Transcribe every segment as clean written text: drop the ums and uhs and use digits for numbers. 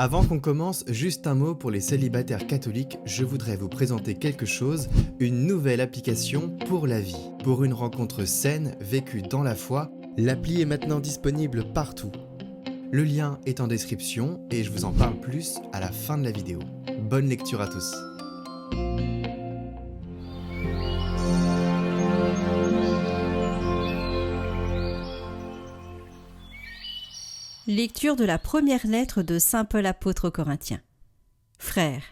Avant qu'on commence, juste un mot pour les célibataires catholiques, je voudrais vous présenter quelque chose, une nouvelle application pour la vie. Pour une rencontre saine, vécue dans la foi, l'appli est maintenant disponible partout. Le lien est en description et je vous en parle plus à la fin de la vidéo. Bonne lecture à tous. Lecture de la première lettre de saint Paul apôtre aux Corinthiens. Frères,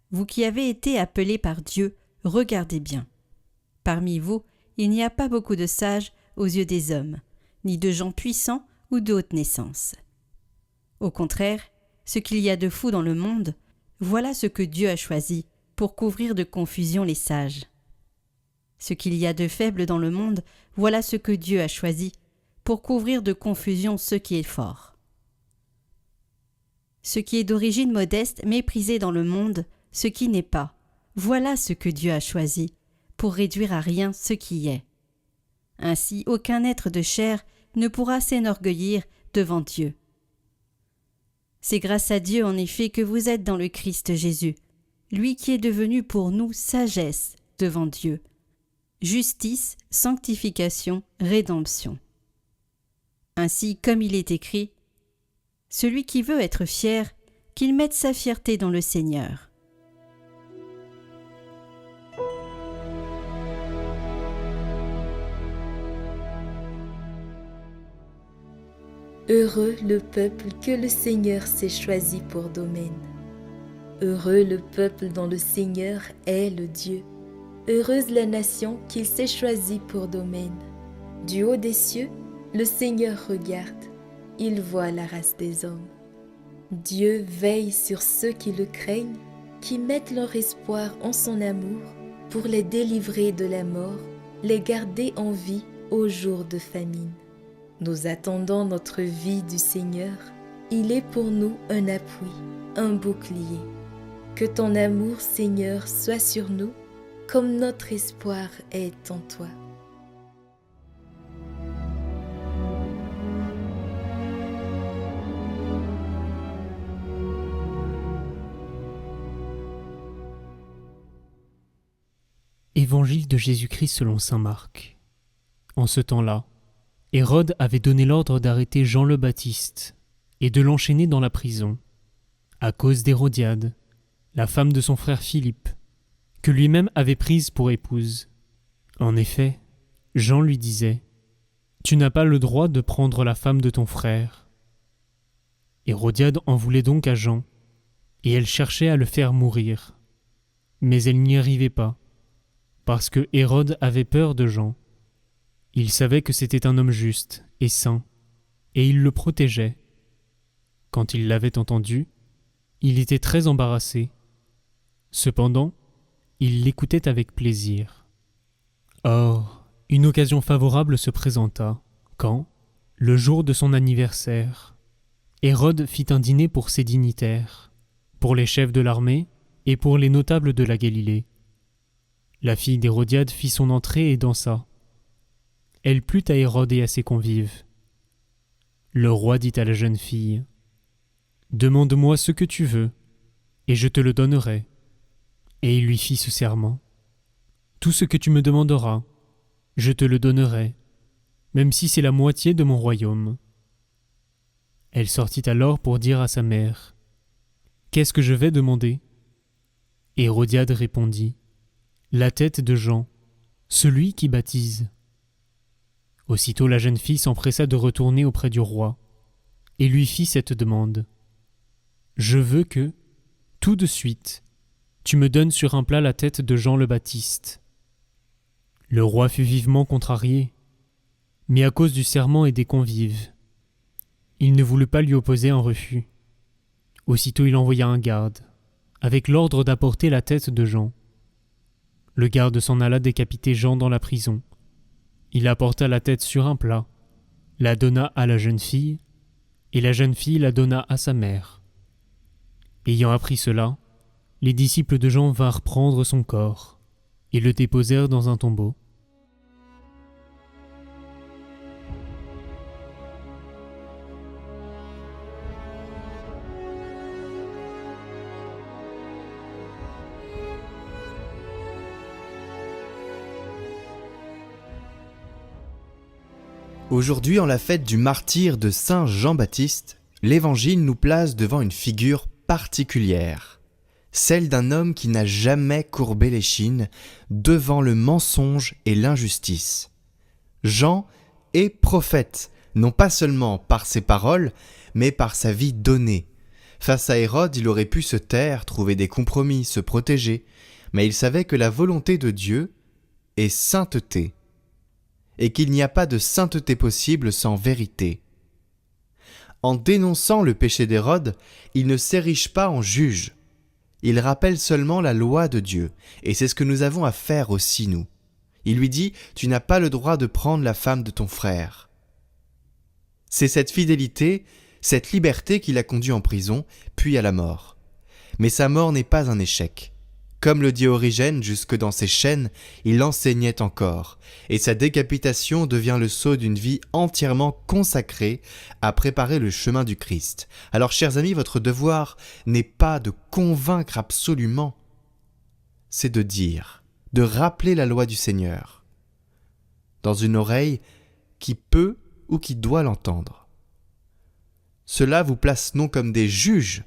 vous qui avez été appelés par Dieu, regardez bien. Parmi vous, il n'y a pas beaucoup de sages aux yeux des hommes, ni de gens puissants ou de haute naissance. Au contraire, ce qu'il y a de fou dans le monde, voilà ce que Dieu a choisi pour couvrir de confusion les sages. Ce qu'il y a de faible dans le monde, voilà ce que Dieu a choisi pour couvrir de confusion ce qui est fort. Ce qui est d'origine modeste, méprisé dans le monde, ce qui n'est pas, voilà ce que Dieu a choisi, pour réduire à rien ce qui est. Ainsi, aucun être de chair ne pourra s'enorgueillir devant Dieu. C'est grâce à Dieu, en effet, que vous êtes dans le Christ Jésus, lui qui est devenu pour nous sagesse devant Dieu, justice, sanctification, rédemption. Ainsi, comme il est écrit, « Celui qui veut être fier, qu'il mette sa fierté dans le Seigneur. » Heureux le peuple que le Seigneur s'est choisi pour domaine. Heureux le peuple dont le Seigneur est le Dieu. Heureuse la nation qu'il s'est choisie pour domaine. Du haut des cieux, le Seigneur regarde, il voit la race des hommes. Dieu veille sur ceux qui le craignent, qui mettent leur espoir en son amour, pour les délivrer de la mort, les garder en vie au jour de famine. Nous attendons notre vie du Seigneur, il est pour nous un appui, un bouclier. Que ton amour, Seigneur, soit sur nous, comme notre espoir est en toi. Évangile de Jésus-Christ selon saint Marc. En ce temps-là, Hérode avait donné l'ordre d'arrêter Jean le Baptiste et de l'enchaîner dans la prison, à cause d'Hérodiade, la femme de son frère Philippe, que lui-même avait prise pour épouse. En effet, Jean lui disait « Tu n'as pas le droit de prendre la femme de ton frère. » Hérodiade en voulait donc à Jean, et elle cherchait à le faire mourir. Mais elle n'y arrivait pas, parce que Hérode avait peur de Jean. Il savait que c'était un homme juste et saint, et il le protégeait. Quand il l'avait entendu, il était très embarrassé. Cependant, il l'écoutait avec plaisir. Or, une occasion favorable se présenta, quand, le jour de son anniversaire, Hérode fit un dîner pour ses dignitaires, pour les chefs de l'armée et pour les notables de la Galilée. La fille d'Hérodiade fit son entrée et dansa. Elle plut à Hérode et à ses convives. Le roi dit à la jeune fille, « Demande-moi ce que tu veux, et je te le donnerai. » Et il lui fit ce serment. « Tout ce que tu me demanderas, je te le donnerai, même si c'est la moitié de mon royaume. » Elle sortit alors pour dire à sa mère, « Qu'est-ce que je vais demander ?» Hérodiade répondit, « La tête de Jean, celui qui baptise. » Aussitôt la jeune fille s'empressa de retourner auprès du roi, et lui fit cette demande. « Je veux que, tout de suite, tu me donnes sur un plat la tête de Jean le Baptiste. » Le roi fut vivement contrarié, mais à cause du serment et des convives, il ne voulut pas lui opposer un refus. Aussitôt il envoya un garde, avec l'ordre d'apporter la tête de Jean. Le garde s'en alla décapiter Jean dans la prison. Il apporta la tête sur un plat, la donna à la jeune fille, et la jeune fille la donna à sa mère. Ayant appris cela, les disciples de Jean vinrent prendre son corps, et le déposèrent dans un tombeau. Aujourd'hui, en la fête du martyre de Saint Jean-Baptiste, l'Évangile nous place devant une figure particulière, celle d'un homme qui n'a jamais courbé l'échine devant le mensonge et l'injustice. Jean est prophète, non pas seulement par ses paroles, mais par sa vie donnée. Face à Hérode, il aurait pu se taire, trouver des compromis, se protéger, mais il savait que la volonté de Dieu est sainteté, et qu'il n'y a pas de sainteté possible sans vérité. En dénonçant le péché d'Hérode, il ne s'érige pas en juge. Il rappelle seulement la loi de Dieu, et c'est ce que nous avons à faire aussi, nous. Il lui dit « Tu n'as pas le droit de prendre la femme de ton frère ». C'est cette fidélité, cette liberté qui l'a conduit en prison, puis à la mort. Mais sa mort n'est pas un échec. Comme le dit Origène, jusque dans ses chaînes, il enseignait encore, et sa décapitation devient le sceau d'une vie entièrement consacrée à préparer le chemin du Christ. Alors, chers amis, votre devoir n'est pas de convaincre absolument, c'est de dire, de rappeler la loi du Seigneur, dans une oreille qui peut ou qui doit l'entendre. Cela vous place non comme des juges,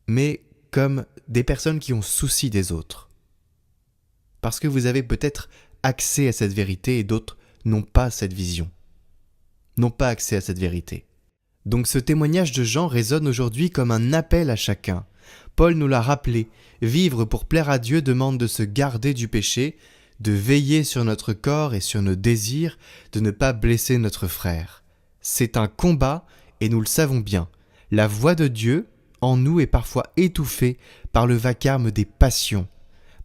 mais comme des personnes qui ont souci des autres. Parce que vous avez peut-être accès à cette vérité et d'autres n'ont pas cette vision, n'ont pas accès à cette vérité. Donc ce témoignage de Jean résonne aujourd'hui comme un appel à chacun. Paul nous l'a rappelé, vivre pour plaire à Dieu demande de se garder du péché, de veiller sur notre corps et sur nos désirs, de ne pas blesser notre frère. C'est un combat et nous le savons bien. La voix de Dieu en nous est parfois étouffée par le vacarme des passions,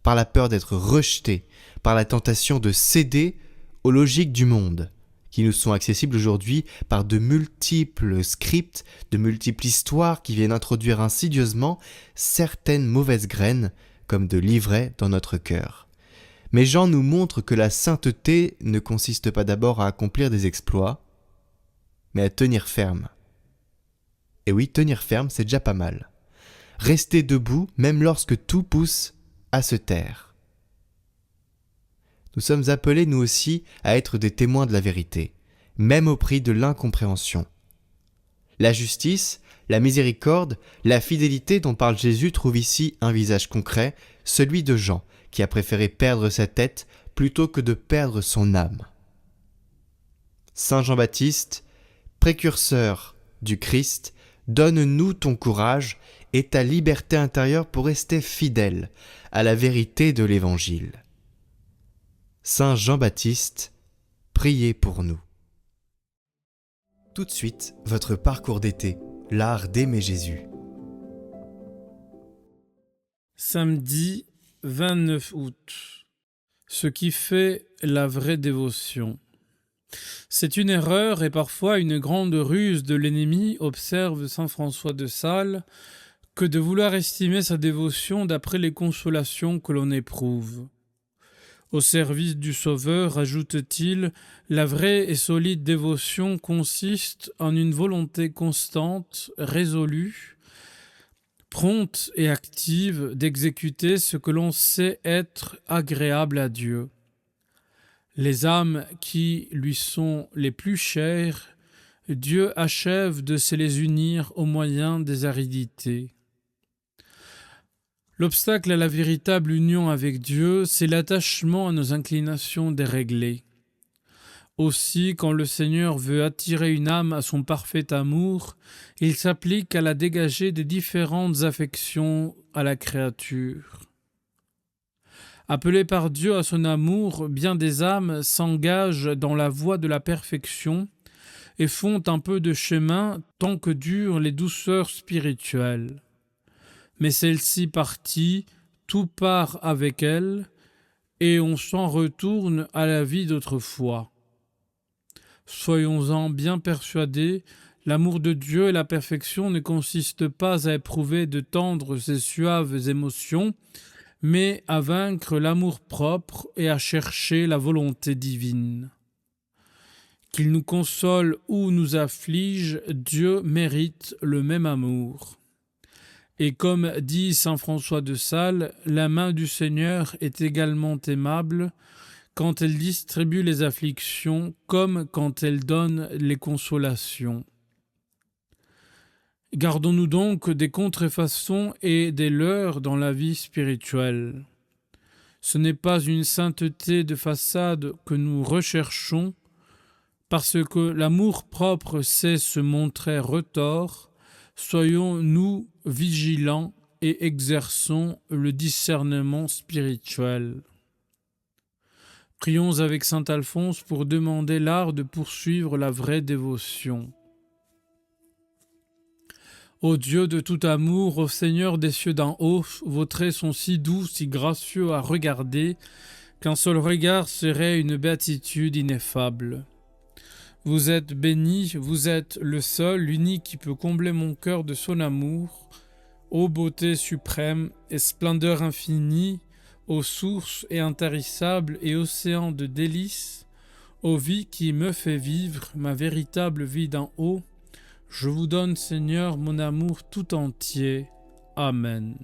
par la peur d'être rejeté, par la tentation de céder aux logiques du monde, qui nous sont accessibles aujourd'hui par de multiples scripts, de multiples histoires qui viennent introduire insidieusement certaines mauvaises graines comme de l'ivraie dans notre cœur. Mais Jean nous montre que la sainteté ne consiste pas d'abord à accomplir des exploits, mais à tenir ferme. Et oui, tenir ferme, c'est déjà pas mal. Rester debout, même lorsque tout pousse à se taire. Nous sommes appelés, nous aussi, à être des témoins de la vérité, même au prix de l'incompréhension. La justice, la miséricorde, la fidélité dont parle Jésus trouvent ici un visage concret, celui de Jean, qui a préféré perdre sa tête plutôt que de perdre son âme. Saint Jean-Baptiste, précurseur du Christ, donne-nous ton courage et ta liberté intérieure pour rester fidèle à la vérité de l'Évangile. Saint Jean-Baptiste, priez pour nous. Tout de suite, votre parcours d'été, l'art d'aimer Jésus. Samedi 29 août. Ce qui fait la vraie dévotion. C'est une erreur et parfois une grande ruse de l'ennemi, observe saint François de Sales, que de vouloir estimer sa dévotion d'après les consolations que l'on éprouve. Au service du Sauveur, ajoute-t-il, la vraie et solide dévotion consiste en une volonté constante, résolue, prompte et active d'exécuter ce que l'on sait être agréable à Dieu. Les âmes qui lui sont les plus chères, Dieu achève de se les unir au moyen des aridités. L'obstacle à la véritable union avec Dieu, c'est l'attachement à nos inclinations déréglées. Aussi, quand le Seigneur veut attirer une âme à son parfait amour, il s'applique à la dégager des différentes affections à la créature. Appelées par Dieu à son amour, bien des âmes s'engagent dans la voie de la perfection et font un peu de chemin tant que durent les douceurs spirituelles. Mais celle-ci partie, tout part avec elle, et on s'en retourne à la vie d'autrefois. Soyons-en bien persuadés, l'amour de Dieu et la perfection ne consistent pas à éprouver de tendres et suaves émotions, mais à vaincre l'amour-propre et à chercher la volonté divine. Qu'il nous console ou nous afflige, Dieu mérite le même amour. Et comme dit saint François de Sales, la main du Seigneur est également aimable, quand elle distribue les afflictions comme quand elle donne les consolations. Gardons-nous donc des contrefaçons et des leurres dans la vie spirituelle. Ce n'est pas une sainteté de façade que nous recherchons, parce que l'amour-propre sait se montrer retors. Soyons-nous vigilants et exerçons le discernement spirituel. Prions avec saint Alphonse pour demander l'art de poursuivre la vraie dévotion. Ô Dieu de tout amour, ô Seigneur des cieux d'en haut, vos traits sont si doux, si gracieux à regarder, qu'un seul regard serait une béatitude ineffable. Vous êtes béni, vous êtes le seul, l'unique qui peut combler mon cœur de son amour. Ô beauté suprême et splendeur infinie, ô source et intarissable et océan de délices, ô vie qui me fait vivre ma véritable vie d'en haut, je vous donne, Seigneur, mon amour tout entier. Amen.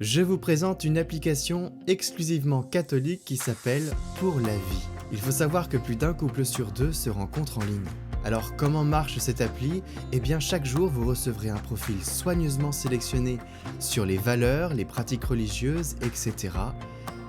Je vous présente une application exclusivement catholique qui s'appelle Pour la vie. Il faut savoir que plus d'un couple sur deux se rencontre en ligne. Alors comment marche cette appli ? Eh bien chaque jour vous recevrez un profil soigneusement sélectionné sur les valeurs, les pratiques religieuses, etc.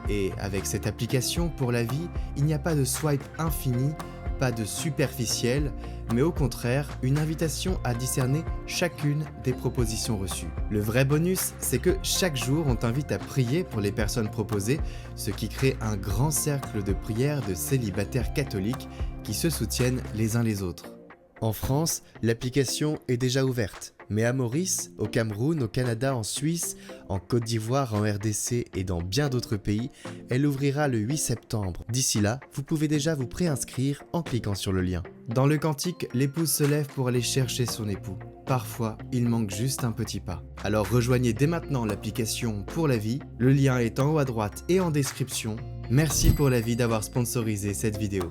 Et avec cette application Pour la vie, il n'y a pas de swipe infini, pas de superficiel, mais au contraire, une invitation à discerner chacune des propositions reçues. Le vrai bonus, c'est que chaque jour, on t'invite à prier pour les personnes proposées, ce qui crée un grand cercle de prière de célibataires catholiques qui se soutiennent les uns les autres. En France, l'application est déjà ouverte, mais à Maurice, au Cameroun, au Canada, en Suisse, en Côte d'Ivoire, en RDC et dans bien d'autres pays, elle ouvrira le 8 septembre. D'ici là, vous pouvez déjà vous préinscrire en cliquant sur le lien. Dans le cantique, l'épouse se lève pour aller chercher son époux. Parfois, il manque juste un petit pas. Alors rejoignez dès maintenant l'application Pour la vie, le lien est en haut à droite et en description. Merci pour la vie d'avoir sponsorisé cette vidéo.